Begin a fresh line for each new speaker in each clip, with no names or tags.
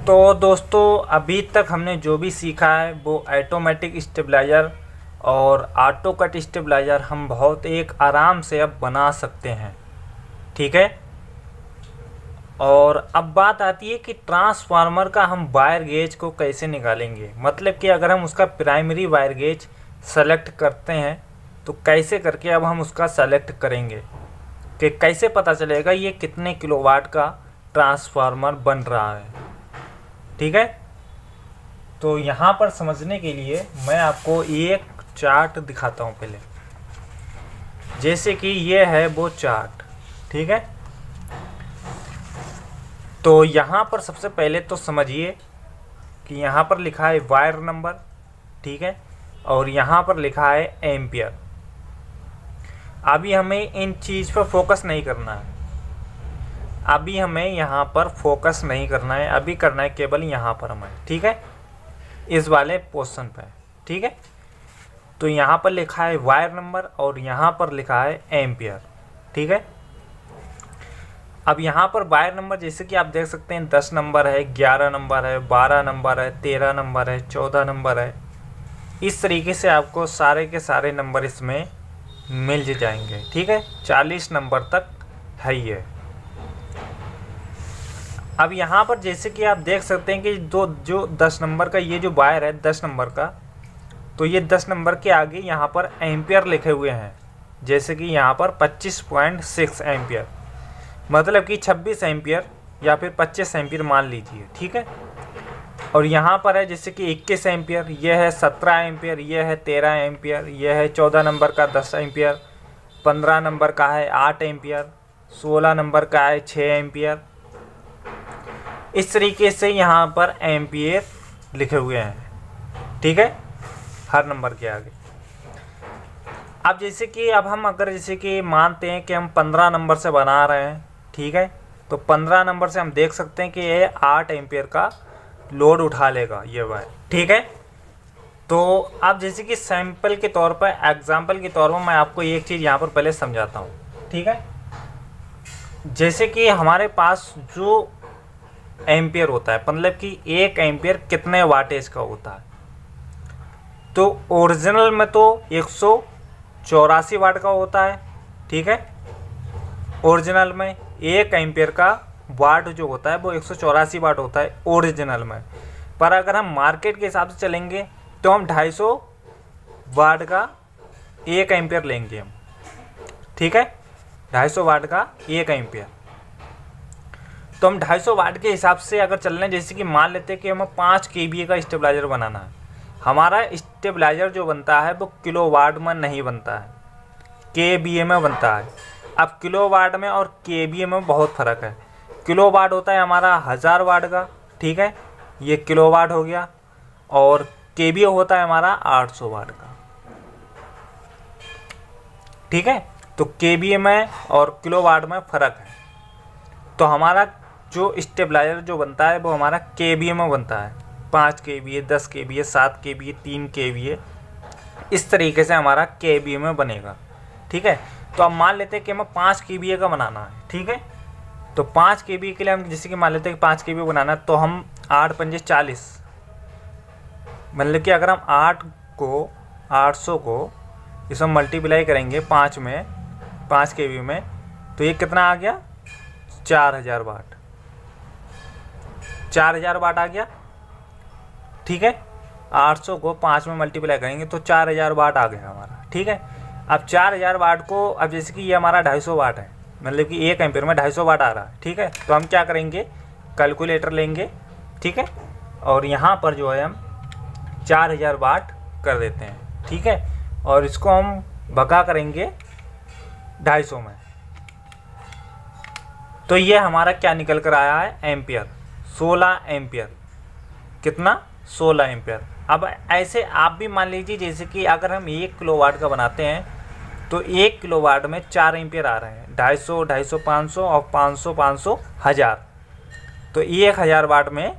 तो दोस्तों अभी तक हमने जो भी सीखा है वो ऑटोमेटिक स्टेबलाइज़र और ऑटो कट स्टेबलाइज़र हम बहुत एक आराम से अब बना सकते हैं। ठीक है। और अब बात आती है कि ट्रांसफार्मर का हम वायर गेज को कैसे निकालेंगे। मतलब कि अगर हम उसका प्राइमरी वायर गेज सेलेक्ट करते हैं तो कैसे करके अब हम उसका सेलेक्ट करेंगे कि कैसे पता चलेगा ये कितने किलोवाट का ट्रांसफार्मर बन रहा है। ठीक है। तो यहाँ पर समझने के लिए मैं आपको एक चार्ट दिखाता हूँ पहले। जैसे कि ये है वो चार्ट। ठीक है। तो यहाँ पर सबसे पहले तो समझिए कि यहाँ पर लिखा है वायर नंबर। ठीक है। और यहाँ पर लिखा है एम्पियर। अभी हमें इन चीज़ पर फोकस नहीं करना है। अभी हमें यहाँ पर फोकस नहीं करना है। अभी करना है केवल यहाँ पर हमें। ठीक है। इस वाले पोर्शन पे। ठीक है। तो यहाँ पर लिखा है वायर नंबर और यहाँ पर लिखा है एम्पियर। ठीक है। अब यहाँ पर वायर नंबर जैसे कि आप देख सकते हैं 10 नंबर है, 11 नंबर है, 12 नंबर है, 13 नंबर है, 14 नंबर है। इस तरीके से आपको सारे के सारे नंबर इसमें मिल जाएंगे। ठीक है। 40 नंबर तक है ये। अब यहाँ पर जैसे कि आप देख सकते हैं कि जो 10 नंबर का ये जो वायर है 10 नंबर का, तो ये 10 नंबर के आगे यहाँ पर एम्पियर लिखे हुए हैं। जैसे कि यहाँ पर 25.6 एम्पियर, मतलब कि 26 एम्पियर या फिर 25 एम्पियर मान लीजिए। ठीक है। और यहाँ पर है जैसे कि 21 एम्पियर, यह है 17 एम्पियर, यह है 13 एम्पियर, यह है 14 नंबर का 10 एम्पियर, 15 नंबर का है 8 एम्पियर, 16 नंबर का है 6 एम्पियर। इस तरीके से यहाँ पर एम्पियर लिखे हुए हैं। ठीक है। हर नंबर के आगे। अब जैसे कि अब हम अगर जैसे कि मानते हैं कि हम 15 नंबर से बना रहे हैं। ठीक है। तो 15 नंबर से हम देख सकते हैं कि ये 8 एम्पियर का लोड उठा लेगा ये वायर। ठीक है। तो अब जैसे कि सैंपल के तौर पर, एग्जाम्पल के तौर पर मैं आपको एक चीज़ यहाँ पर पहले समझाता हूँ। ठीक है। जैसे कि हमारे पास जो एम्पियर होता है, मतलब कि 1 एम्पियर कितने वाटेज का होता है, तो ओरिजिनल में तो 184 वाट का होता है। ठीक है। ओरिजिनल में 1 एम्पियर का वाट जो होता है वो 184 वाट होता है ओरिजिनल में। पर अगर हम मार्केट के हिसाब से चलेंगे तो हम 250 वाट का 1 एम्पियर लेंगे हम। ठीक है। 250 वाट का 1 एम्पियर। तो हम 250 वाट के हिसाब से अगर चल रहे हैं, जैसे कि मान लेते हैं कि हमें 5 kVA का स्टेबलाइज़र बनाना है। हमारा स्टेबलाइज़र जो बनता है वो किलोवाट में नहीं बनता है, kVA में बनता है। अब किलोवाट में और kVA में बहुत फ़र्क है। किलोवाट होता है हमारा 1000 वाट का। ठीक है। ये किलोवाट हो गया। और kVA होता है हमारा 800 वाट का। ठीक है। तो kVA में और किलोवाट में फ़र्क है। तो हमारा जो स्टेबलाइज़र जो बनता है वो हमारा kVA में बनता है। 5 kVA, 10 kVA, 7 kVA, 3 kVA, इस तरीके से हमारा kVA में बनेगा। ठीक है। तो अब मान लेते हैं कि हमें 5 kVA का बनाना है। ठीक है। तो 5 kVA के लिए हम जैसे कि मान लेते हैं कि 5 kVA बनाना है, तो हम 8 पंजे 40, मतलब कि अगर हम 800 को इसमें मल्टीप्लाई करेंगे 5 में, 5 kVA में, तो ये कितना आ गया 4000 वाट। 4000 वाट आ गया। ठीक है। 800 को 5 में मल्टीप्लाई करेंगे तो 4000 वाट आ गया हमारा। ठीक है। अब 4000 वाट को, अब जैसे कि ये हमारा 250 वाट है, मतलब कि 1 एम्पियर में 250 वाट आ रहा है। ठीक है। तो हम क्या करेंगे, कैलकुलेटर लेंगे। ठीक है। और यहाँ पर जो है हम 4000 वाट कर देते हैं। ठीक है। और इसको हम भगा करेंगे 250 में, तो ये हमारा क्या निकल कर आया है एम्पियर, 16 एम्पियर। कितना, 16 एम्पियर। अब ऐसे आप भी मान लीजिए जैसे कि अगर हम 1 किलोवाट का बनाते हैं तो 1 किलोवाट में 4 एम्पियर आ रहे हैं। 250, 250, 500 और 500, 500, 1000। तो 1000 वाट में,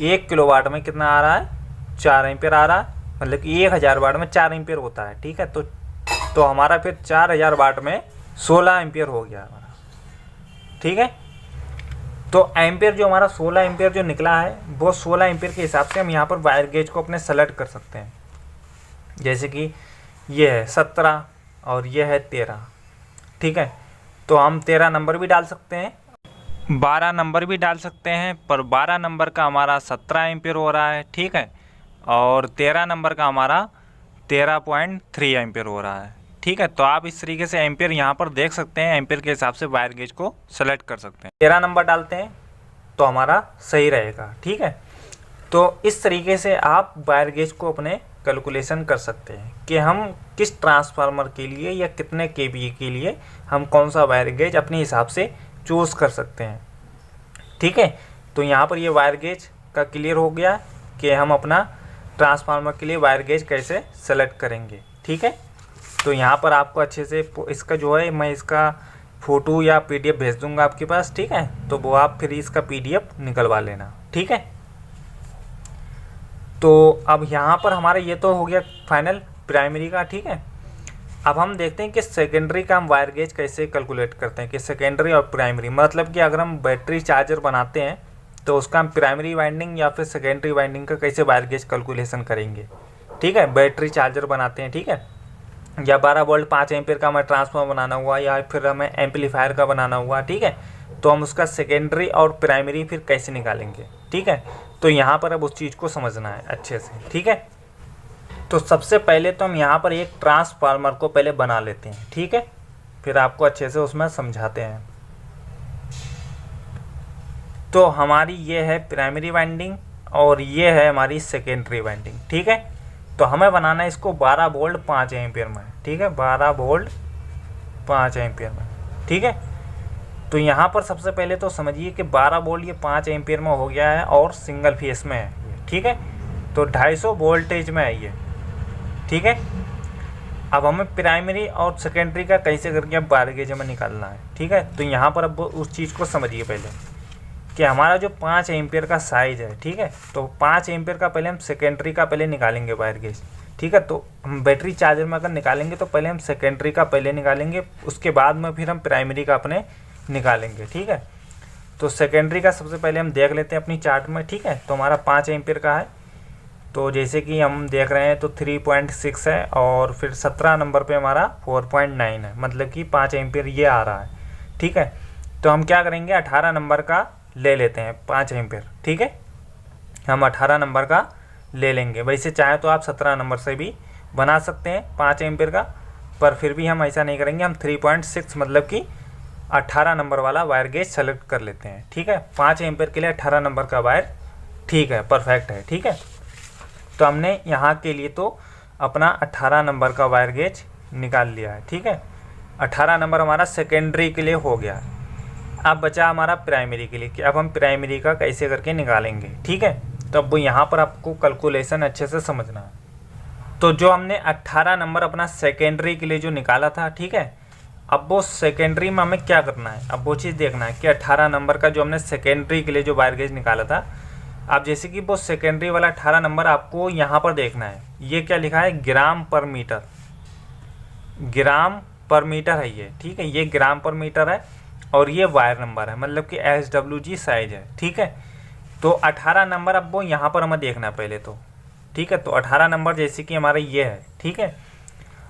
1 किलोवाट में कितना आ रहा है, 4 एम्पियर आ रहा है। मतलब कि 1000 वाट में 4 एम्पियर होता है। ठीक है। तो हमारा फिर 4000 वाट में 16 एम्पियर हो गया हमारा। ठीक है। तो एम्पियर जो हमारा 16 एम्पियर जो निकला है वो 16 एम्पियर के हिसाब से हम यहाँ पर वायर गेज को अपने सेलेक्ट कर सकते हैं। जैसे कि ये है 17 और ये है 13, ठीक है। तो हम 13 नंबर भी डाल सकते हैं, 12 नंबर भी डाल सकते हैं, पर 12 नंबर का हमारा 17 एम्पियर हो रहा है, ठीक है। और 13 नंबर का हमारा 13.3 एम्पियर हो रहा है, ठीक है। तो आप इस तरीके से एम्पियर यहाँ पर देख सकते हैं, एम्पियर के हिसाब से वायर गेज को सेलेक्ट कर सकते हैं। 13 नंबर डालते हैं तो हमारा सही रहेगा, ठीक है। तो इस तरीके से आप वायर गेज को अपने कैलकुलेशन कर सकते हैं कि हम किस ट्रांसफार्मर के लिए या कितने केवीए के लिए हम कौन सा वायर गेज अपने हिसाब से चूज़ कर सकते हैं, ठीक है। तो यहाँ पर ये वायर गेज का क्लियर हो गया कि हम अपना ट्रांसफार्मर के लिए वायर गेज कैसे सेलेक्ट करेंगे, ठीक है। तो यहाँ पर आपको अच्छे से इसका जो है मैं इसका फ़ोटो या पीडीएफ भेज दूँगा आपके पास, ठीक है। तो वो आप फिर इसका पीडीएफ निकलवा लेना, ठीक है। तो अब यहाँ पर हमारा ये तो हो गया फाइनल प्राइमरी का, ठीक है। अब हम देखते हैं कि सेकेंडरी का हम वायर गेज कैसे कैलकुलेट करते हैं कि सेकेंडरी और प्राइमरी, मतलब कि अगर हम बैटरी चार्जर बनाते हैं तो उसका हम प्राइमरी वाइंडिंग या फिर सेकेंडरी वाइंडिंग का कैसे वायर गेज कैलकुलेशन करेंगे, ठीक है। बैटरी चार्जर बनाते हैं, ठीक है, या 12 वोल्ट 5 एम्पियर का हमें ट्रांसफार्मर बनाना हुआ या फिर हमें एम्पलीफायर का बनाना हुआ, ठीक है। तो हम उसका सेकेंडरी और प्राइमरी फिर कैसे निकालेंगे, ठीक है। तो यहाँ पर अब उस चीज़ को समझना है अच्छे से, ठीक है। तो सबसे पहले तो हम यहाँ पर एक ट्रांसफार्मर को पहले बना लेते हैं, ठीक है, फिर आपको अच्छे से उसमें समझाते हैं। तो हमारी ये है प्राइमरी वाइंडिंग और ये है हमारी सेकेंडरी वाइंडिंग, ठीक है। तो हमें बनाना है इसको 12 वोल्ट 5 एम्पियर में, ठीक है, 12 वोल्ट 5 एम्पियर में, ठीक है। तो यहाँ पर सबसे पहले तो समझिए कि 12 वोल्ट ये 5 एम्पियर में हो गया है और सिंगल फेस में है, ठीक है। तो 250 वोल्टेज में है ये, ठीक है। अब हमें प्राइमरी और सेकेंडरी का कैसे करके अब वायर गेज में निकालना है, ठीक है। तो यहाँ पर अब उस चीज़ को समझिए पहले कि हमारा जो 5 एम्पियर का साइज़ है, ठीक है। तो 5 एम्पियर का पहले हम सेकेंडरी का पहले निकालेंगे वायर गेज, ठीक है। तो हम बैटरी चार्जर में अगर निकालेंगे तो पहले हम सेकेंडरी का पहले निकालेंगे, उसके बाद में फिर हम प्राइमरी का अपने निकालेंगे, ठीक है। तो सेकेंडरी का सबसे पहले हम देख लेते हैं अपनी चार्ट में, ठीक है। तो हमारा 5 एम्पियर का है, तो जैसे कि हम देख रहे हैं तो 3.6 है और फिर 17 नंबर पे हमारा 4.9 है, मतलब कि 5 एम्पियर ये आ रहा है, ठीक है। तो हम क्या करेंगे 18 नंबर का ले लेते हैं 5 एम्पियर, ठीक है। हम 18 नंबर का ले लेंगे, वैसे चाहे तो आप 17 नंबर से भी बना सकते हैं 5 एम्पियर का, पर फिर भी हम ऐसा नहीं करेंगे, हम 3.6 मतलब कि 18 नंबर वाला वायर गेज सेलेक्ट कर लेते हैं, ठीक है। 5 एम्पियर के लिए 18 नंबर का वायर ठीक है, परफेक्ट है, ठीक है। तो हमने यहाँ के लिए तो अपना 18 नंबर का वायर गेज निकाल लिया है, ठीक है। 18 नंबर हमारा सेकेंडरी के लिए हो गया। अब बचा हमारा प्राइमरी के लिए कि अब हम प्राइमरी का कैसे करके निकालेंगे, ठीक है। तो अब वो यहाँ पर आपको कैलकुलेशन अच्छे से समझना है। तो जो हमने 18 नंबर अपना सेकेंडरी के लिए जो निकाला था, ठीक है, अब वो सेकेंडरी में हमें क्या करना है, अब वो चीज़ देखना है कि 18 नंबर का जो हमने सेकेंडरी के लिए जो वायर गेज निकाला था, अब जैसे कि वो सेकेंडरी वाला 18 नंबर आपको यहाँ पर देखना है, ये क्या लिखा है ग्राम पर मीटर, ग्राम पर मीटर है ये, ठीक है। ये ग्राम पर मीटर है और ये वायर नंबर है, मतलब कि SWG साइज है, ठीक है। तो 18 नंबर अब वो यहाँ पर हमें देखना है पहले तो, ठीक है। तो 18 नंबर जैसे कि हमारा ये है, ठीक है,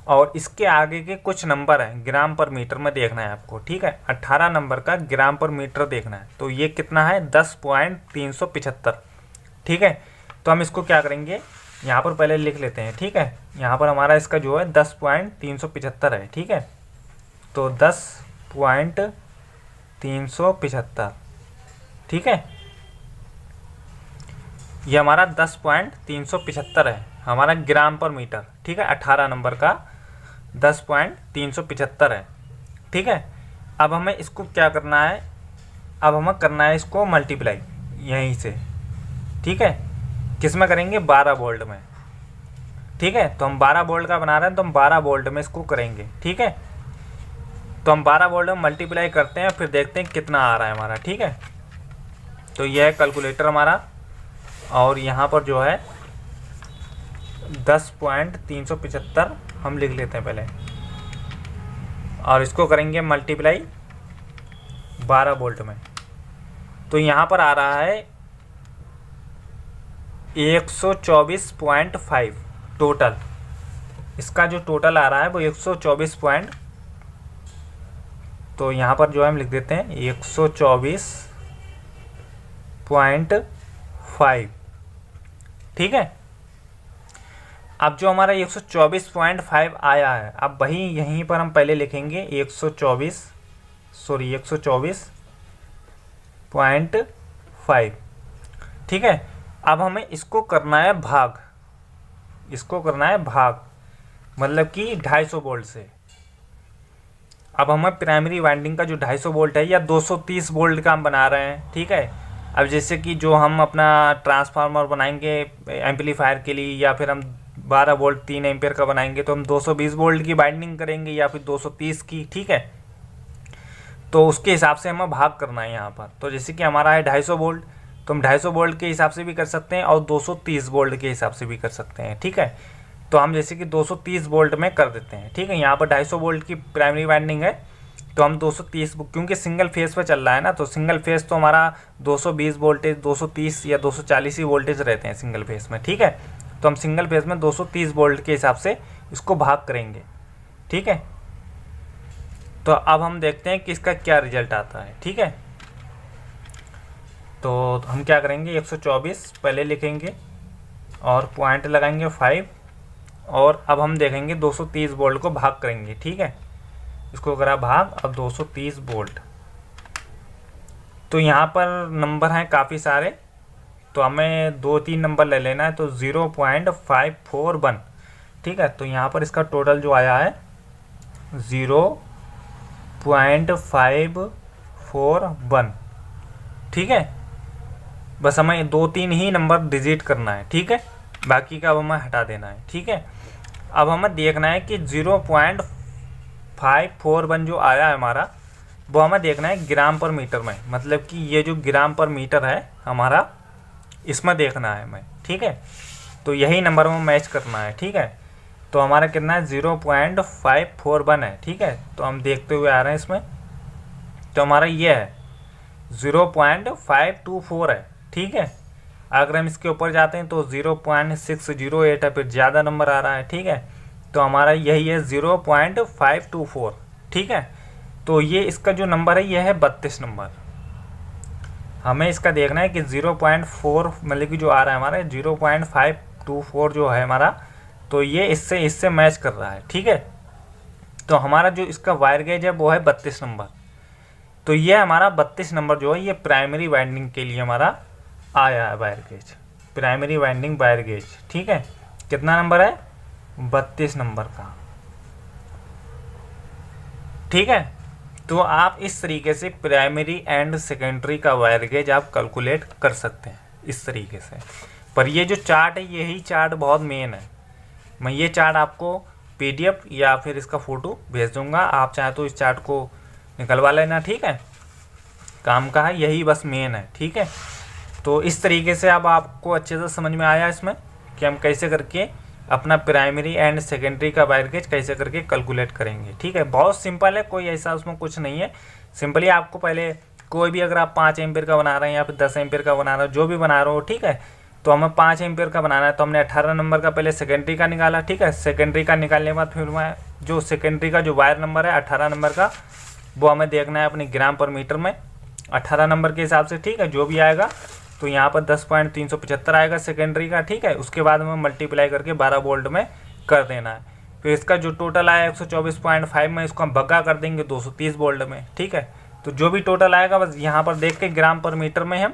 और इसके आगे के कुछ नंबर हैं ग्राम पर मीटर में देखना है आपको, ठीक है। 18 नंबर का ग्राम पर मीटर देखना है, तो ये कितना है 10.375, ठीक है। तो हम इसको क्या करेंगे यहाँ पर पहले लिख लेते हैं, ठीक है। यहाँ पर हमारा इसका जो है 10.375 है, ठीक है। तो 10.375, ठीक है, ये हमारा 10.375 है हमारा ग्राम पर मीटर, ठीक है। 18 नंबर का 10.375 है, ठीक है। अब हमें इसको क्या करना है, अब हमें करना है इसको मल्टीप्लाई यहीं से, ठीक है। किस में करेंगे 12 वोल्ट में, ठीक है। तो हम 12 वोल्ट का बना रहे हैं तो हम 12 वोल्ट में इसको करेंगे, ठीक है। तो हम 12 वोल्ट में मल्टीप्लाई करते हैं, फिर देखते हैं कितना आ रहा है हमारा, ठीक है। तो यह है कैलकुलेटर हमारा, और यहाँ पर जो है 10.375 हम लिख लेते हैं पहले, और इसको करेंगे मल्टीप्लाई 12 वोल्ट में, तो यहाँ पर आ रहा है 124.5 टोटल। इसका जो टोटल आ रहा है वो 124 पॉइंट, तो यहाँ पर जो है हम लिख देते हैं 124.5। ठीक है। अब जो हमारा 124.5 आया है, अब वही यहीं पर हम पहले लिखेंगे 124.5। ठीक है। अब हमें इसको करना है भाग, मतलब कि 250 वोल्ट से। अब हमें प्राइमरी वाइंडिंग का जो 250 वोल्ट है या 230 वोल्ट का हम बना रहे हैं। ठीक है। अब जैसे कि जो हम अपना ट्रांसफार्मर बनाएंगे एम्पलीफायर के लिए, या फिर हम 12 वोल्ट 3 एम्पियर का बनाएंगे, तो हम 220 वोल्ट की बाइंडिंग करेंगे या फिर 230 की। ठीक है। तो उसके हिसाब से हमें भाग करना है यहाँ पर। तो जैसे कि हमारा है 250 वोल्ट, तो हम 250 वोल्ट के हिसाब से भी कर सकते हैं और 230 वोल्ट के हिसाब से भी कर सकते हैं। ठीक है। तो हम जैसे कि 230 वोल्ट में कर देते हैं। ठीक है। यहाँ पर 250 वोल्ट की प्राइमरी वाइंडिंग है, तो हम 230, क्योंकि सिंगल फेस पर चल रहा है ना, तो सिंगल फेस तो हमारा 220 वोल्टेज 230 या 240 ही वोल्टेज रहते हैं सिंगल फेस में। ठीक है। तो हम सिंगल फेस में 230 वोल्ट के हिसाब से इसको भाग करेंगे। ठीक है। तो अब हम देखते हैं कि इसका क्या रिजल्ट आता है। ठीक है। तो हम क्या करेंगे, 124 पहले लिखेंगे और पॉइंट लगाएंगे 5, और अब हम देखेंगे 230 वोल्ट को भाग करेंगे। ठीक है। इसको करा भाग, अब 230 वोल्ट। तो यहाँ पर नंबर हैं काफ़ी सारे, तो हमें 2-3 नंबर ले लेना है। तो 0.541। ठीक है। तो यहाँ पर इसका टोटल जो आया है 0.541। ठीक है। बस हमें 2-3 ही नंबर डिजिट करना है। ठीक है। बाकी का अब हमें हटा देना है। ठीक है। अब हमें देखना है कि 0.541 जो आया है हमारा, वो हमें देखना है ग्राम पर मीटर में, मतलब कि ये जो ग्राम पर मीटर है हमारा, इसमें देखना है हमें। ठीक है। तो यही नंबर में मैच करना है। ठीक है। तो हमारा कितना है, 0.541 है। ठीक है। तो हम देखते हुए आ रहे हैं इसमें, तो हमारा ये है 0.524 है। ठीक है। अगर हम इसके ऊपर जाते हैं तो 0.608 है, फिर ज़्यादा नंबर आ रहा है। ठीक है। तो हमारा यही है 0.524। ठीक है। तो ये इसका जो नंबर है ये है 32 नंबर। हमें इसका देखना है कि 0.4 मतलब कि जो आ रहा है हमारा 0.524 जो है हमारा, तो ये इससे मैच कर रहा है। ठीक है। तो हमारा जो इसका वायर गेज है वो है 32 नंबर। तो ये हमारा 32 नंबर जो है ये प्राइमरी वाइंडिंग के लिए हमारा आया है wire gauge, primary winding wire gauge. ठीक है। कितना नंबर है, 32 नंबर का। ठीक है। तो आप इस तरीके से प्राइमरी एंड सेकेंडरी का वायर गेज आप कैलकुलेट कर सकते हैं इस तरीके से। पर ये जो चार्ट है यही चार्ट बहुत मेन है। मैं ये चार्ट आपको PDF या फिर इसका फ़ोटो भेज दूंगा, आप चाहे तो इस चार्ट को निकलवा लेना। ठीक है। काम का है, यही बस मेन है। ठीक है। तो इस तरीके से अब आपको अच्छे से समझ में आया इसमें कि हम कैसे करके अपना प्राइमरी एंड सेकेंडरी का वायर गेज कैसे करके कैलकुलेट करेंगे। ठीक है। बहुत सिंपल है, कोई ऐसा उसमें कुछ नहीं है। सिंपली आपको पहले कोई भी, अगर आप 5 एम्पियर का बना रहे हैं या फिर 10 एम्पियर का बना रहे हो, जो भी बना रहे हो, ठीक है, तो हमें 5 एम्पियर का बनाना है, तो हमने 18 नंबर का पहले सेकेंडरी का निकाला। ठीक है। सेकेंडरी का निकालने के बाद फिर मैं जो सेकेंडरी का जो वायर नंबर है 18 नंबर का, वो हमें देखना है अपने ग्राम पर मीटर में 18 नंबर के हिसाब से। ठीक है। जो भी आएगा तो यहाँ पर 10.375 आएगा सेकेंडरी का। ठीक है। उसके बाद हमें मल्टीप्लाई करके 12 वोल्ट में कर देना है। फिर इसका जो टोटल आया 124.5 में, इसको हम भगा कर देंगे 230 वोल्ट में। ठीक है। तो जो भी टोटल आएगा बस यहाँ पर देख के ग्राम पर मीटर में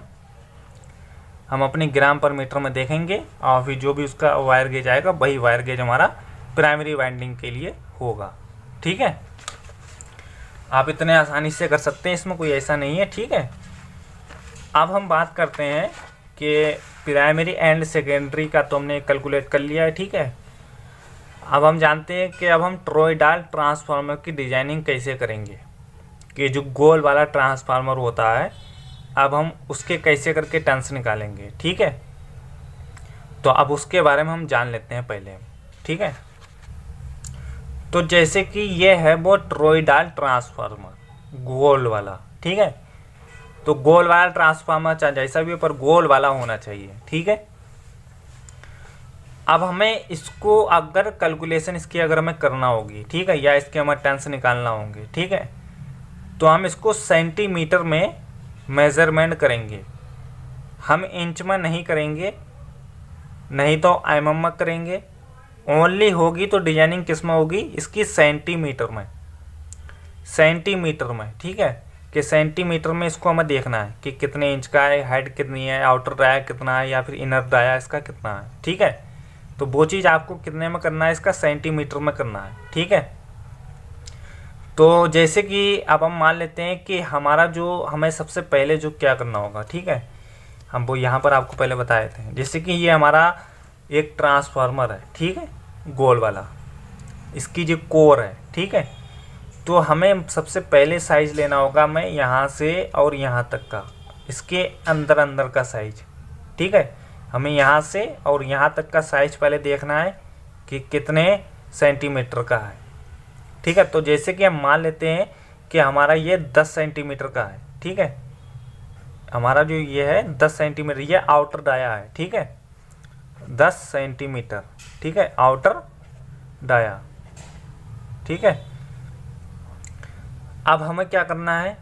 हम अपने ग्राम पर मीटर में देखेंगे, और फिर जो भी उसका वायर गेज आएगा वही वायर गेज हमारा प्राइमरी वाइंडिंग के लिए होगा। ठीक है। आप इतने आसानी से कर सकते हैं, इसमें कोई ऐसा नहीं है। ठीक है। अब हम बात करते हैं कि प्राइमरी एंड सेकेंडरी का तो हमने कैलकुलेट कर लिया है। ठीक है। अब हम जानते हैं कि अब हम टॉरॉयडल ट्रांसफार्मर की डिजाइनिंग कैसे करेंगे, कि जो गोल वाला ट्रांसफार्मर होता है, अब हम उसके कैसे करके टर्न्स निकालेंगे। ठीक है। तो अब उसके बारे में हम जान लेते हैं पहले। ठीक है। तो जैसे कि ये है वो टॉरॉयडल ट्रांसफार्मर गोल वाला। ठीक है। तो गोल वाला ट्रांसफार्मर चाहे जैसा भी हो पर गोल वाला होना चाहिए, ठीक है। अब हमें इसको अगर कैलकुलेशन इसकी अगर हमें करना होगी, ठीक है, या इसके हमें टर्न्स निकालना होंगे, ठीक है, तो हम इसको सेंटीमीटर में मेज़रमेंट करेंगे, हम इंच में नहीं करेंगे, नहीं तो mm में करेंगे। ओनली होगी तो डिजाइनिंग किस में होगी, इसकी सेंटीमीटर में, सेंटीमीटर में, ठीक है, कि सेंटीमीटर में इसको हमें देखना है कि कितने इंच का है, हाइट कितनी है, आउटर डाया कितना है, या फिर इनर डाया इसका कितना है, ठीक है। तो वो चीज़ आपको कितने में करना है, इसका सेंटीमीटर में करना है, ठीक है। तो जैसे कि अब हम मान लेते हैं कि हमारा जो हमें सबसे पहले जो क्या करना होगा, ठीक है, हम वो यहाँ पर आपको पहले बताए थे। जैसे कि ये हमारा एक ट्रांसफार्मर है, ठीक है, गोल वाला, इसकी जो कोर है, ठीक है, तो हमें सबसे पहले साइज लेना होगा, मैं यहाँ से और यहाँ तक का, इसके अंदर अंदर का साइज, ठीक है, हमें यहाँ से और यहाँ तक का साइज पहले देखना है कि कितने सेंटीमीटर का है, ठीक है। तो जैसे कि हम मान लेते हैं कि हमारा ये 10 सेंटीमीटर का है, ठीक है, हमारा जो ये है 10 सेंटीमीटर, ये आउटर डाया है, ठीक है, 10 सेंटीमीटर, ठीक है, आउटर डाया, ठीक है। अब हमें क्या करना है,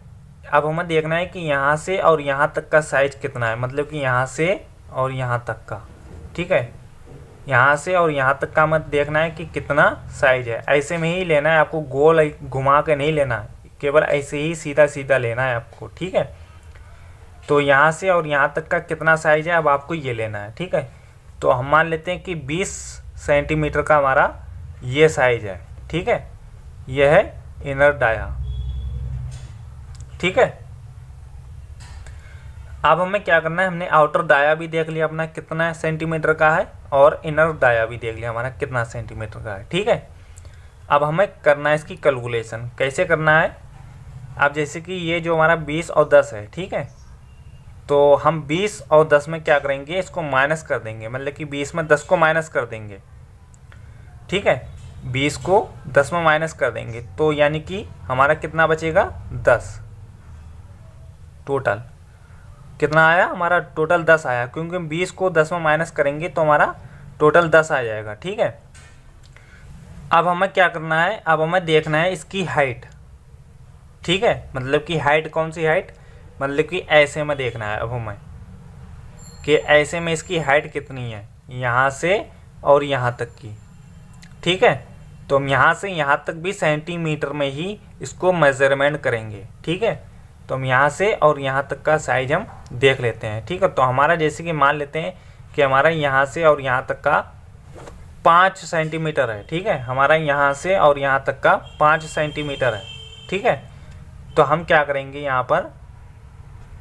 अब हमें देखना है कि यहाँ से और यहाँ तक का साइज कितना है, मतलब कि यहाँ से और यहाँ तक का, ठीक है, यहाँ से और यहाँ तक का हमें देखना है कि कितना साइज है। ऐसे में ही लेना है आपको, गोल घुमा के नहीं लेना है, केवल ऐसे ही सीधा सीधा लेना है आपको, ठीक है। तो यहाँ से और यहाँ तक का कितना साइज है, अब आपको ये लेना है, ठीक है। तो हम मान लेते हैं कि 20 सेंटीमीटर का हमारा ये साइज है, ठीक है, यह है इनर डाया, ठीक है। अब हमें क्या करना है, हमने आउटर डाया भी देख लिया अपना कितना सेंटीमीटर का है, और इनर डाया भी देख लिया हमारा कितना सेंटीमीटर का है, ठीक है। अब हमें करना है इसकी कैलकुलेशन, कैसे करना है। अब जैसे कि ये जो हमारा 20 और 10 है, ठीक है, तो हम 20 और 10 में क्या करेंगे, इसको माइनस कर देंगे, मतलब कि 20 में 10 को माइनस कर देंगे, ठीक है, 20 को 10 में माइनस कर देंगे, तो यानी कि हमारा कितना बचेगा, 10। टोटल कितना आया हमारा, टोटल 10 आया, क्योंकि 20 को 10 में माइनस करेंगे तो हमारा टोटल 10 आ जाएगा, ठीक है। अब हमें क्या करना है, अब हमें देखना है इसकी हाइट, ठीक है, मतलब कि हाइट कौन सी हाइट, मतलब कि ऐसे में देखना है अब हमें कि ऐसे में इसकी हाइट कितनी है, यहाँ से और यहाँ तक की, ठीक है। तो हम यहाँ से यहाँ तक भी सेंटीमीटर में ही इसको मेजरमेंट करेंगे, ठीक है। तो हम यहाँ से और यहाँ तक का साइज हम देख लेते हैं, ठीक है। तो हमारा जैसे कि मान लेते हैं कि हमारा यहाँ से और यहाँ तक का 5 सेंटीमीटर है, ठीक है, हमारा यहाँ से और यहाँ तक का 5 सेंटीमीटर है, ठीक है। तो हम क्या करेंगे, यहाँ पर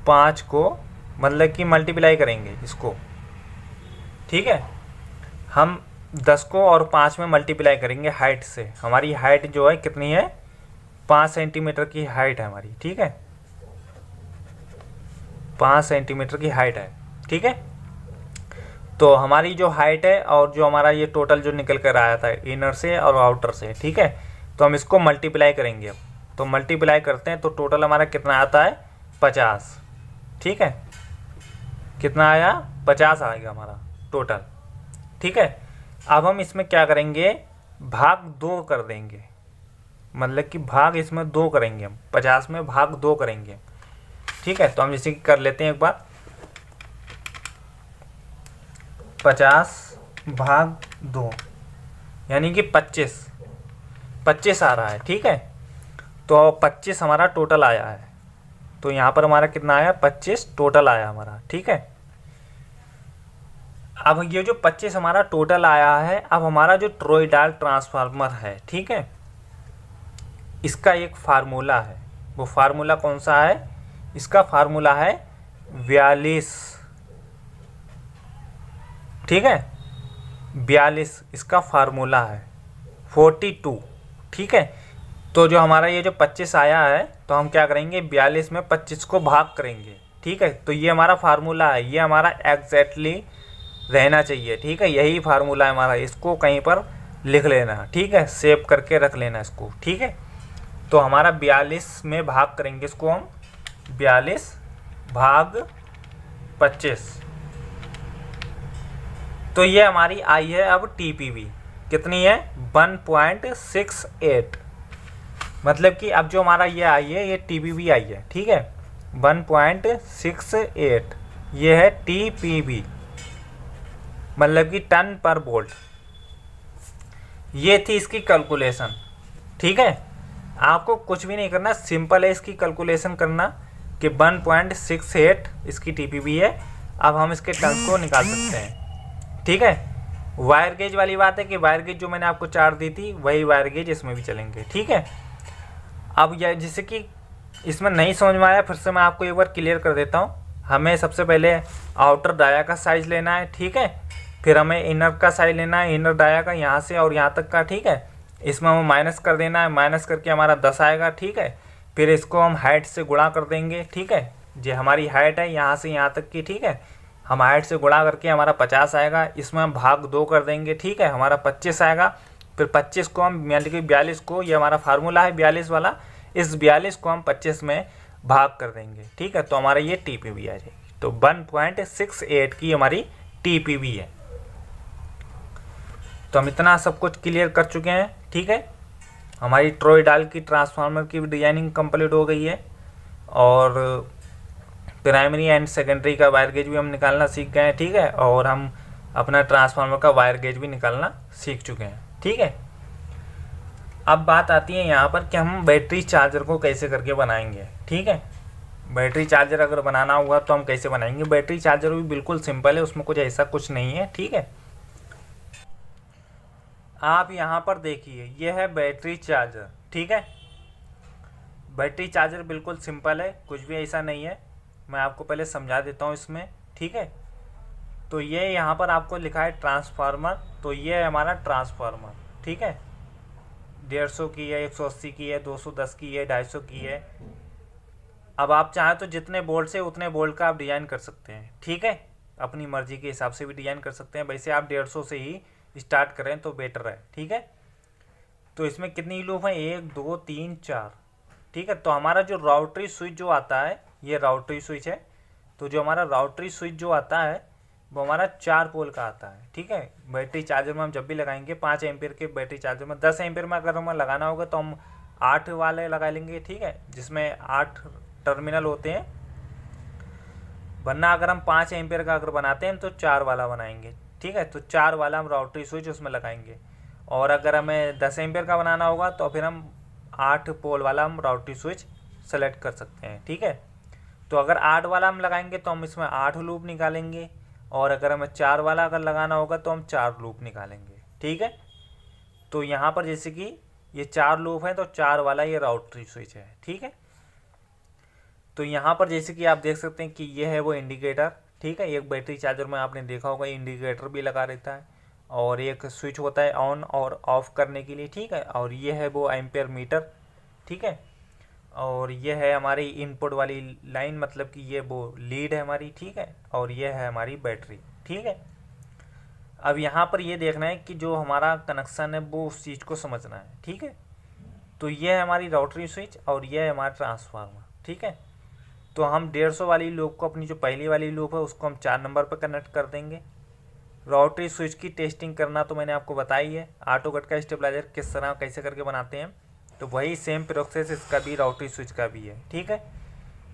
5 को मतलब कि मल्टीप्लाई करेंगे इसको, ठीक है। हम 10 को और 5 में मल्टीप्लाई करेंगे हाइट से, हमारी हाइट जो है कितनी है, 5 सेंटीमीटर की हाइट है हमारी, ठीक है, 5 सेंटीमीटर की हाइट है, ठीक है। तो हमारी जो हाइट है और जो हमारा ये टोटल जो निकल कर आया था इनर से और आउटर से, ठीक है, तो हम इसको मल्टीप्लाई करेंगे। अब तो मल्टीप्लाई करते हैं तो टोटल हमारा कितना आता है, 50, ठीक है, कितना आया, 50 आएगा हमारा टोटल, ठीक है। अब हम इसमें क्या करेंगे, भाग 2 कर देंगे, मतलब कि भाग इसमें 2 करेंगे हम, 50 में भाग 2 करेंगे, ठीक है। तो हम जैसे कि कर लेते हैं एक बार, 50 भाग 2 यानी कि 25 आ रहा है, ठीक है। तो 25 हमारा टोटल आया है, तो यहाँ पर हमारा कितना आया, 25 टोटल आया हमारा, ठीक है। अब ये जो 25 हमारा टोटल आया है, अब हमारा जो टोरॉइडल ट्रांसफार्मर है, ठीक है, इसका एक फार्मूला है, वो फार्मूला कौन सा है, इसका फार्मूला है 42, ठीक है, 42 इसका फार्मूला है, 42, ठीक है। तो जो हमारा ये जो 25 आया है, तो हम क्या करेंगे, 42 में 25 को भाग करेंगे, ठीक है। तो ये हमारा फार्मूला है, ये हमारा एग्जैक्टली रहना चाहिए, ठीक है, यही फार्मूला है हमारा, इसको कहीं पर लिख लेना, ठीक है, सेव करके रख लेना इसको, ठीक है। तो हमारा 42 में भाग करेंगे इसको हम, 42 भाग 25। तो ये हमारी आई है अब टीपीवी कितनी है 1.68। मतलब कि अब जो हमारा ये आई है ये टीपीवी आई है, ठीक है 1.68 ये है टीपीवी, मतलब कि टन पर वोल्ट। ये थी इसकी कैलकुलेशन, ठीक है। आपको कुछ भी नहीं करना, सिंपल है इसकी कैलकुलेशन करना कि 1.68 इसकी टीपीवी है। अब हम इसके टन को निकाल सकते हैं, ठीक है। वायर गेज वाली बात है कि वायर गेज जो मैंने आपको चार्ट दी थी वही वायर गेज इसमें भी चलेंगे, ठीक है। अब यह जैसे कि इसमें नहीं समझ में आया, फिर से मैं आपको एक बार क्लियर कर देता हूँ। हमें सबसे पहले आउटर डाया का साइज लेना है, ठीक है। फिर हमें इनर का साइज लेना है, इनर डाया का यहाँ से और यहाँ तक का, ठीक है। इसमें हमें माइनस कर देना है, माइनस करके हमारा 10 आएगा, ठीक है। फिर इसको हम हाइट से गुणा कर देंगे, ठीक है। जो हमारी हाइट है यहाँ से यहाँ तक की, ठीक है, हम हाइट से गुणा करके हमारा 50 आएगा। इसमें हम भाग 2 कर देंगे, ठीक है, हमारा 25 आएगा। फिर 25 को हम यानी कि 42 को, ये हमारा फार्मूला है 42 वाला, इस 42 को हम 25 में भाग कर देंगे, ठीक है। तो हमारा ये टीपीवी आ जाएगी। तो 1.68 की हमारी टीपीवी है। तो हम इतना सब कुछ क्लियर कर चुके हैं, ठीक है। हमारी टॉरॉयडल की ट्रांसफार्मर की डिजाइनिंग कंप्लीट हो गई है और प्राइमरी एंड सेकेंडरी का वायर गेज भी हम निकालना सीख गए हैं, ठीक है। और हम अपना ट्रांसफार्मर का वायर गेज भी निकालना सीख चुके हैं, ठीक है। अब बात आती है यहाँ पर कि हम बैटरी चार्जर को कैसे करके बनाएंगे, ठीक है। बैटरी चार्जर अगर बनाना हुआ तो हम कैसे बनाएंगे। बैटरी चार्जर भी बिल्कुल सिंपल है, उसमें कुछ ऐसा कुछ नहीं है, ठीक है। आप यहाँ पर देखिए ये है बैटरी चार्जर, ठीक है। बैटरी चार्जर बिल्कुल सिंपल है, कुछ भी ऐसा नहीं है। मैं आपको पहले समझा देता हूँ इसमें, ठीक है। तो ये यहाँ पर आपको लिखा है ट्रांसफार्मर, तो ये है हमारा ट्रांसफार्मर, ठीक है। 150 की है, 180 की है, 210 की है, 250 की है। अब आप चाहें तो जितने बोल्ट से उतने बोल्ट का आप डिज़ाइन कर सकते हैं, ठीक है। अपनी मर्जी के हिसाब से भी डिज़ाइन कर सकते हैं। वैसे आप 150 से ही स्टार्ट करें तो बेटर है, ठीक है। तो इसमें कितनी लूप है 1 2 3 4, ठीक है। तो हमारा जो राउटरी स्विच जो आता है ये राउटरी स्विच है। तो जो हमारा राउटरी स्विच जो आता है वो हमारा 4 पोल का आता है, ठीक है। बैटरी चार्जर में हम जब भी लगाएंगे 5 एम्पियर के बैटरी चार्जर में, 10 एम्पियर में अगर हमें लगाना होगा तो हम 8 वाले लगा लेंगे, ठीक है, जिसमें 8 टर्मिनल होते हैं। वरना अगर हम 5 एम्पियर का अगर बनाते हैं तो 4 वाला बनाएंगे, ठीक है। तो 4 वाला हम राउटरी स्विच उसमें लगाएंगे। और अगर हमें 10 एम्पियर का बनाना होगा तो फिर हम 8 पोल वाला हम राउटरी स्विच सेलेक्ट कर सकते हैं, ठीक है। तो अगर 8 वाला हम लगाएंगे तो हम इसमें 8 लूप निकालेंगे, और अगर हमें 4 वाला अगर लगाना होगा तो हम 4 लूप निकालेंगे, ठीक है। तो यहाँ पर जैसे कि ये 4 लूप है तो 4 वाला ये राउटरी स्विच है, ठीक है। तो यहाँ पर जैसे कि आप देख सकते हैं कि ये है वो इंडिकेटर, ठीक है। एक बैटरी चार्जर में आपने देखा होगा इंडिकेटर भी लगा रहता है, और एक स्विच होता है ऑन और ऑफ करने के लिए, ठीक है। और ये है वो एम्पेयर मीटर, ठीक है। और ये है हमारी इनपुट वाली लाइन, मतलब कि ये वो लीड है हमारी, ठीक है। और ये है हमारी बैटरी, ठीक है। अब यहाँ पर ये देखना है कि जो हमारा कनेक्शन है वो उस चीज़ को समझना है, ठीक है। तो ये है हमारी राउटरी स्विच और ये है हमारा ट्रांसफार्मर, ठीक है। तो हम 150 वाली लूप को, अपनी जो पहली वाली लूप है उसको हम 4 नंबर पर कनेक्ट कर देंगे। राउटरी स्विच की टेस्टिंग करना तो मैंने आपको बताई है, ऑटोकट का स्टेबलाइजर किस तरह कैसे करके बनाते हैं, तो वही सेम प्रोसेस इसका भी राउटरी स्विच का भी है, ठीक है।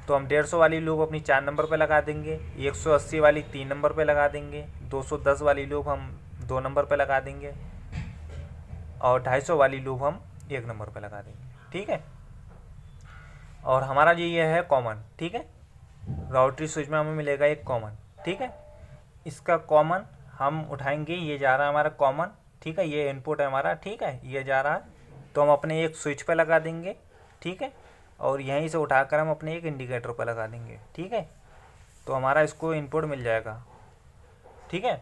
तो हम 150 वाली लूप अपनी 4 नंबर पे लगा देंगे, 180 वाली 3 नंबर पे लगा देंगे, 210 वाली लूप हम 2 नंबर पे लगा देंगे, और 250 वाली लूप हम 1 नंबर पे लगा देंगे, ठीक है। और हमारा ये है कॉमन, ठीक है। राउटरी स्विच में हमें मिलेगा एक कॉमन, ठीक है। इसका कॉमन हम उठाएंगे, ये जा रहा है हमारा कॉमन, ठीक है। ये इनपुट है हमारा, ठीक है, ये जा रहा है, तो हम अपने एक स्विच पे लगा देंगे, ठीक है। और यहीं से उठाकर हम अपने एक इंडिकेटर पे लगा देंगे, ठीक है। तो हमारा इसको इनपुट मिल जाएगा, ठीक है।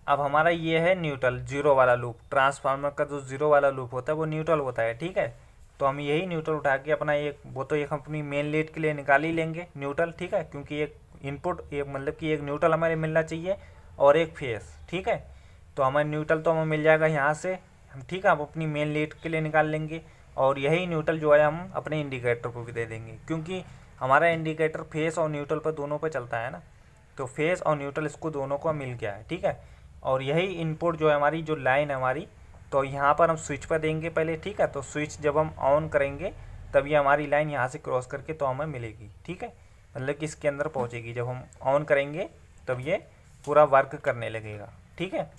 अब हमारा ये है न्यूट्रल, जीरो वाला लूप। ट्रांसफार्मर का जो जीरो वाला लूप होता है वो न्यूट्रल होता है, ठीक है। तो हम यही न्यूट्रल उठा के अपना एक, वो तो एक अपनी मेन लीड के लिए निकाल ही लेंगे न्यूट्रल, ठीक है। क्योंकि एक इनपुट, एक मतलब कि एक न्यूट्रल हमें मिलना चाहिए और एक फेस, ठीक है। तो हमें न्यूट्रल तो हमें मिल जाएगा यहाँ से, हम, ठीक है, हम अपनी मेन लीड के लिए निकाल लेंगे। और यही न्यूट्रल जो है हम अपने इंडिकेटर को भी दे देंगे, क्योंकि हमारा इंडिकेटर फेस और न्यूट्रल पर दोनों पे चलता है ना, तो फेस और न्यूट्रल इसको दोनों को मिल गया है, ठीक है। और यही इनपुट जो है हमारी जो लाइन है हमारी, तो यहाँ पर हम स्विच पर देंगे पहले, ठीक है। तो स्विच जब हम ऑन करेंगे तब ये हमारी लाइन यहाँ से क्रॉस करके तो हमें मिलेगी, ठीक है, मतलब कि इसके अंदर पहुँचेगी। जब हम ऑन करेंगे तब ये पूरा वर्क करने लगेगा, ठीक है।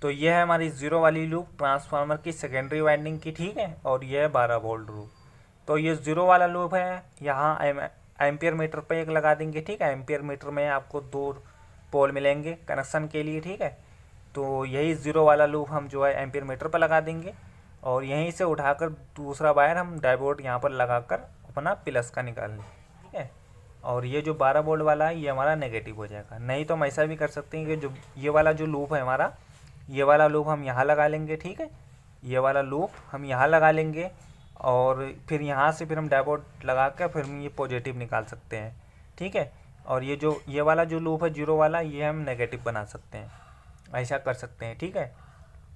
तो यह है हमारी ज़ीरो वाली लूप ट्रांसफार्मर की सेकेंडरी वाइंडिंग की, ठीक है। और यह है 12 वोल्ट लूप। तो ये ज़ीरो वाला लूप है, यहाँ एम्पियर मीटर पे एक लगा देंगे, ठीक है। एम्पियर मीटर में आपको 2 पोल मिलेंगे कनेक्शन के लिए, ठीक है। तो यही ज़ीरो वाला लूप हम जो है एम्पियर मीटर पर लगा देंगे और यहीं से उठाकर दूसरा वायर हम डायोड यहाँ पर लगाकर अपना प्लस का निकाल लें, ठीक है। और ये जो 12 वोल्ट वाला है ये हमारा नेगेटिव हो जाएगा। नहीं तो हम ऐसा भी कर सकते हैं कि जो ये वाला जो लूप है हमारा, ये वाला लूप हम यहाँ लगा लेंगे, ठीक है। ये वाला लूप हम यहाँ लगा लेंगे और फिर यहाँ से फिर हम डायोड लगा कर फिर हम ये पॉजिटिव निकाल सकते हैं, ठीक है। और ये वाला जो लूप है जीरो वाला, ये हम नेगेटिव बना सकते हैं, ऐसा कर सकते हैं, ठीक है।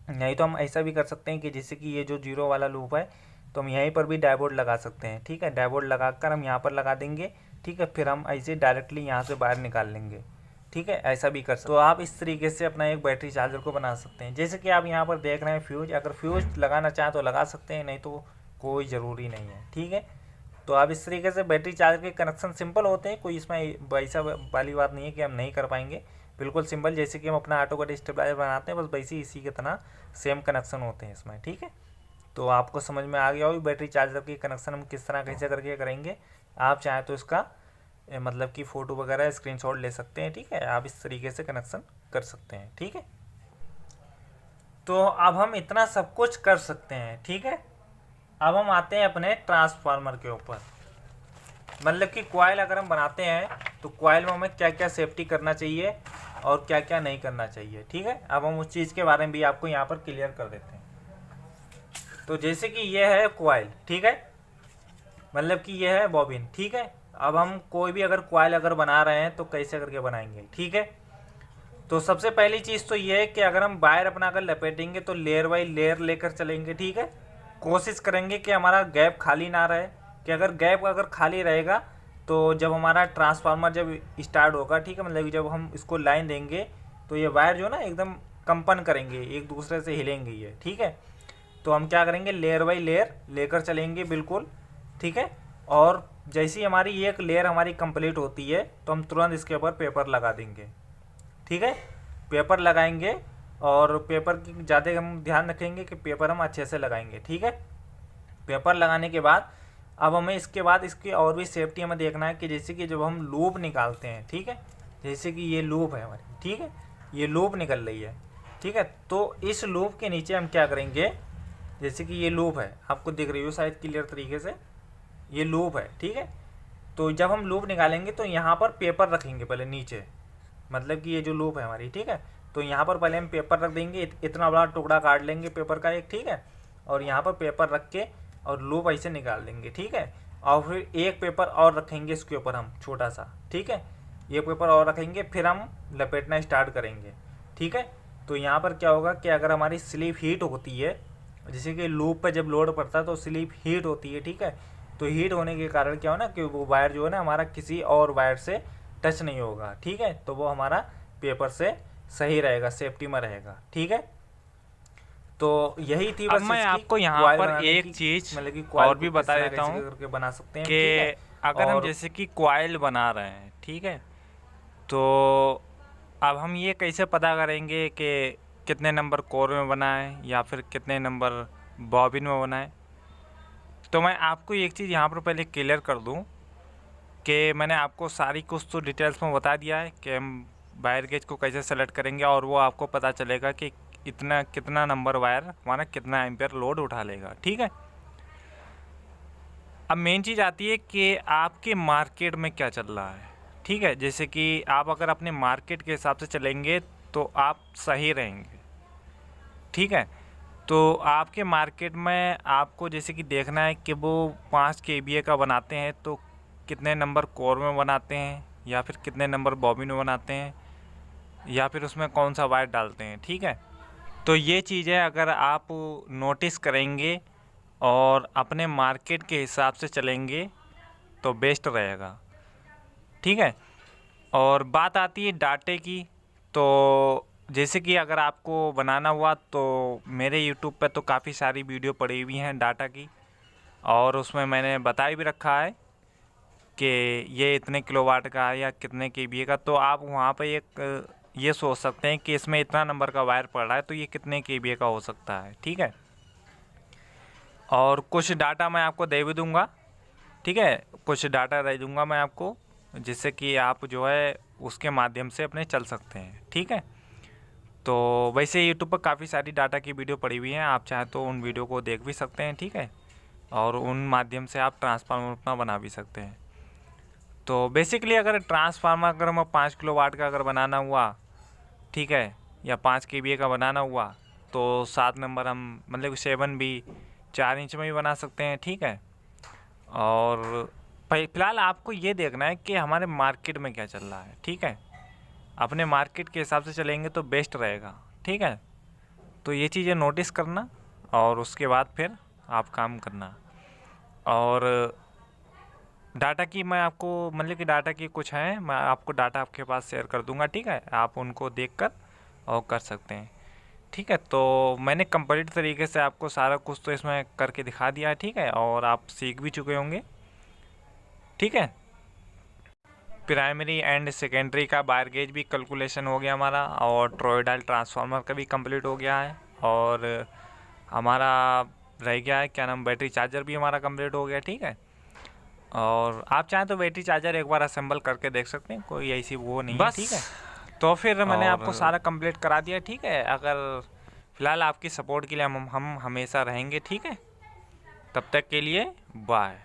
नहीं तो हम ऐसा भी कर सकते हैं कि जैसे कि ये जो जीरो वाला लूप है तो हम यहीं पर भी डायोड लगा सकते हैं, ठीक है। डायोड लगा कर हम यहाँ पर लगा देंगे, ठीक है। फिर हम ऐसे डायरेक्टली यहाँ से बाहर निकाल लेंगे, ठीक है। ऐसा भी कर सकते। तो आप इस तरीके से अपना एक बैटरी चार्जर को बना सकते हैं। जैसे कि आप यहाँ पर देख रहे हैं फ्यूज, अगर फ्यूज लगाना चाहें तो लगा सकते हैं, नहीं तो कोई ज़रूरी नहीं है, ठीक है। तो आप इस तरीके से बैटरी चार्जर के कनेक्शन सिंपल होते हैं, कोई इसमें ऐसा वाली बात नहीं है कि हम नहीं कर पाएंगे, बिल्कुल सिंपल। जैसे कि हम अपना ऑटो का स्टेबलाइजर बनाते हैं बस वैसे ही इसी की तरह सेम कनेक्शन होते हैं इसमें, ठीक है। तो आपको समझ में आ गया होगी बैटरी चार्जर की कनेक्शन हम किस तरह कैसे करके करेंगे। आप चाहें तो इसका मतलब कि फ़ोटो वगैरह स्क्रीनशॉट ले सकते हैं, ठीक है। आप इस तरीके से कनेक्शन कर सकते हैं, ठीक है। तो अब हम इतना सब कुछ कर सकते हैं, ठीक है। अब हम आते हैं अपने ट्रांसफार्मर के ऊपर, मतलब कि कॉइल अगर हम बनाते हैं तो कॉइल में हमें क्या क्या सेफ्टी करना चाहिए और क्या क्या नहीं करना चाहिए, ठीक है। अब हम उस चीज़ के बारे में भी आपको यहाँ पर क्लियर कर देते हैं। तो जैसे कि ये है कॉइल, ठीक है, मतलब कि ये है बॉबिन, ठीक है। अब हम कोई भी अगर कॉइल अगर बना रहे हैं तो कैसे करके बनाएंगे, ठीक है। तो सबसे पहली चीज़ तो ये है कि अगर हम वायर अपना अगर लपेटेंगे तो लेयर बाई लेयर लेकर चलेंगे, ठीक है। कोशिश करेंगे कि हमारा गैप खाली ना रहे, कि अगर गैप अगर खाली रहेगा तो जब हमारा ट्रांसफार्मर जब स्टार्ट होगा, ठीक है, मतलब कि जब हम इसको लाइन देंगे तो ये वायर जो ना एकदम कंपन करेंगे, एक दूसरे से हिलेंगे ये, ठीक है। तो हम क्या करेंगे, लेयर बाई लेयर लेकर चलेंगे बिल्कुल, ठीक है। और जैसी हमारी एक लेयर हमारी कंप्लीट होती है तो हम तुरंत इसके ऊपर पेपर लगा देंगे, ठीक है। पेपर लगाएंगे और पेपर की ज़्यादा हम ध्यान रखेंगे कि पेपर हम अच्छे से लगाएंगे, ठीक है। पेपर लगाने के बाद अब हमें इसके बाद इसकी और भी सेफ्टी हमें देखना है कि जैसे कि जब हम लूप निकालते हैं, ठीक है, जैसे कि ये लूप है हमारी, ठीक है, ये लूप निकल रही है, ठीक है। तो इस लूप के नीचे हम क्या करेंगे, जैसे कि ये लूप है, आपको दिख रही हो शायद क्लियर तरीके से, ये लूप है, ठीक है। तो जब हम लूप निकालेंगे तो यहाँ पर पेपर रखेंगे पहले नीचे, मतलब कि ये जो लूप है हमारी, ठीक है। तो यहाँ पर पहले हम पेपर रख देंगे, इतना बड़ा टुकड़ा काट लेंगे पेपर का एक, ठीक है। और यहाँ पर पेपर रख के और लूप ऐसे निकाल देंगे, ठीक है। और फिर एक पेपर और रखेंगे इसके ऊपर हम छोटा सा, ठीक है, ये पेपर और रखेंगे, फिर हम लपेटना स्टार्ट करेंगे, ठीक है। तो यहाँ पर क्या होगा कि अगर हमारी स्लीप हीट होती है, जैसे कि लूप पे जब लोड पड़ता है तो स्लीप हीट होती है, ठीक है। तो हीट होने के कारण क्या हो ना कि वो वायर जो है ना हमारा किसी और वायर से टच नहीं होगा, ठीक है। तो वो हमारा पेपर से सही रहेगा, सेफ्टी में रहेगा, ठीक है। तो यही थी बस।
मैं आपको यहाँ पर एक चीज़
मतलब कि
और भी बता देता हूँ
करके बना सकते हैं
कि अगर हम जैसे कि कॉइल बना रहे हैं, ठीक है, तो अब हम ये कैसे पता करेंगे कि कितने नंबर कोर में बनाएं या फिर कितने नंबर बॉबिन में बनाएं। तो मैं आपको एक चीज़ यहाँ पर पहले क्लियर कर दूँ कि मैंने आपको सारी कुछ तो डिटेल्स में बता दिया है कि हम वायर गेज को कैसे सेलेक्ट करेंगे और वो आपको पता चलेगा कि इतना कितना नंबर वायर हमारा कितना एम्पियर लोड उठा लेगा, ठीक है। अब मेन चीज़ आती है कि आपके मार्केट में क्या चल रहा है, ठीक है। जैसे कि आप अगर अपने मार्केट के हिसाब से चलेंगे तो आप सही रहेंगे, ठीक है। तो आपके मार्केट में आपको जैसे कि देखना है कि वो 5 kVA का बनाते हैं तो कितने नंबर कोर में बनाते हैं या फिर कितने नंबर बॉबिन में बनाते हैं या फिर उसमें कौन सा वायर डालते हैं, ठीक है। तो ये चीज़ें अगर आप नोटिस करेंगे और अपने मार्केट के हिसाब से चलेंगे तो बेस्ट रहेगा, ठीक है। और बात आती है डाटे की, तो जैसे कि अगर आपको बनाना हुआ तो मेरे यूट्यूब पे तो काफ़ी सारी वीडियो पड़ी हुई हैं डाटा की, और उसमें मैंने बता भी रखा है कि ये इतने किलोवाट का है या कितने केवीए का। तो आप वहाँ पे एक ये सोच सकते हैं कि इसमें इतना नंबर का वायर पड़ रहा है तो ये कितने केवीए का हो सकता है, ठीक है। और कुछ डाटा मैं आपको दे भी दूँगा, ठीक है, कुछ डाटा दे दूँगा मैं आपको, जिससे कि आप जो है उसके माध्यम से अपने चल सकते हैं, ठीक है। तो वैसे यूट्यूब पर काफ़ी सारी डाटा की वीडियो पड़ी हुई हैं, आप चाहें तो उन वीडियो को देख भी सकते हैं, ठीक है, और उन माध्यम से आप ट्रांसफार्मर अपना बना भी सकते हैं। तो बेसिकली अगर ट्रांसफार्मर अगर हमें 5 किलोवाट का अगर बनाना हुआ, ठीक है, या 5 केवीए का बनाना हुआ, तो 7 नंबर हम मतलब 7 भी 4 इंच में भी बना सकते हैं, ठीक है। और फ़िलहाल आपको ये देखना है कि हमारे मार्केट में क्या चल रहा है, ठीक है। अपने मार्केट के हिसाब से चलेंगे तो बेस्ट रहेगा, ठीक है। तो ये चीज़ें नोटिस करना और उसके बाद फिर आप काम करना। और डाटा की मैं आपको मतलब कि डाटा की कुछ हैं, मैं आपको डाटा आपके पास शेयर कर दूंगा, ठीक है, आप उनको देखकर और कर सकते हैं, ठीक है। तो मैंने कंप्लीट तरीके से आपको सारा कुछ तो इसमें करके दिखा दिया है, ठीक है, और आप सीख भी चुके होंगे, ठीक है। प्राइमरी एंड सेकेंडरी का वायर गेज भी कैलकुलेशन हो गया हमारा, और टॉरॉयडल ट्रांसफार्मर का भी कंप्लीट हो गया है, और हमारा रह गया है क्या नाम, बैटरी चार्जर भी हमारा कंप्लीट हो गया, ठीक है। और आप चाहें तो बैटरी चार्जर एक बार असेंबल करके देख सकते हैं, कोई ऐसी वो नहीं है, ठीक है। तो फिर मैंने आपको सारा कंप्लीट करा दिया, ठीक है। अगर फ़िलहाल आपकी सपोर्ट के लिए हम हमेशा रहेंगे, ठीक है। तब तक के लिए बाय।